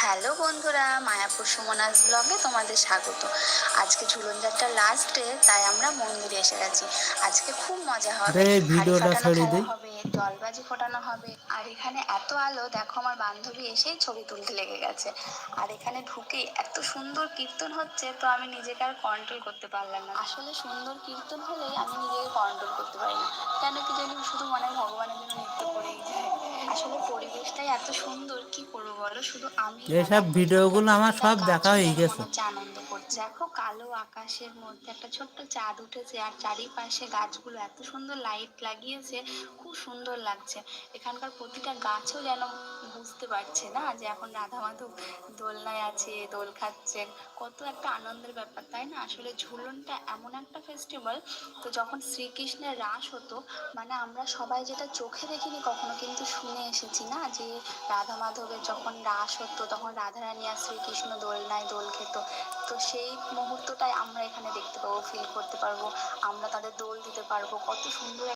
Hello বন্ধুরা, মায়াপুর সুমনাস ব্লগে তোমাদের স্বাগত। আজকে ঝুলন যাত্রার লাস্ট ডে, তাই আমরা মন্দিরে এসে গেছি। আজকে খুব মজা হবে, হাড়ি ভিডিওটা ফাটানো ছেড়ে খেলা দিই। হবে, জলবাজি ফোটানো হবে। আর এখানে এত আলো দেখো, আমার বান্ধবী এসেই ছবি তুলতে লেগে গেছে। আর এখানে ঢুকেই এত সুন্দর কীর্তন হচ্ছে, তো আমি নিজেকে আর কন্ট্রোল করতে পারলাম না। আসলে সুন্দর কীর্তন হলেই আমি নিজেকে কন্ট্রোল করতে পারি না, কেন কি জানি শুধু মনে হয় ভগবানের জন্য নৃত্য করেই যায়। আসলে পরিবেশটাই এত সুন্দর, কি করবো বলো, শুধু আমি না, এসব দেখো ভিডিওগুলো আমার প্রতিটা সব দেখা গাছও হয়ে যেন গেছে। মনে হচ্ছে আনন্দ করছে। দেখো কালো আকাশের মধ্যে একটা ছোট্ট চাঁদ উঠেছে, আর চারিপাশে গাছগুলো এত সুন্দর লাইট লাগিয়েছে, খুব সুন্দর লাগছে। এখানকার প্রতিটা গাছও যেন বুঝতে পারছে না যে এখন রাধা মাধব দোলনায় আছে, দোল খাচ্ছে। কত একটা আনন্দের ব্যাপার, তাই না? আসলে ঝুলনটা এমন একটা ফেস্টিভ্যাল, তো যখন শ্রীকৃষ্ণের রাস হতো, মানে আমরা সবাই যেটা চোখে দেখিনি কখনো, কিন্তু শুনে এসেছি না, যে রাধা মাধবের যখন রাস হতো তখন রাধারানী আর শ্রীকৃষ্ণ দোলনায় দোল খেত। তো সেই মুহূর্তটাই আমরা এখানে দেখতে পাবো, ফিল করতে পারবো, আমরা তাদের দোল দিতে পারবো। কত সুন্দর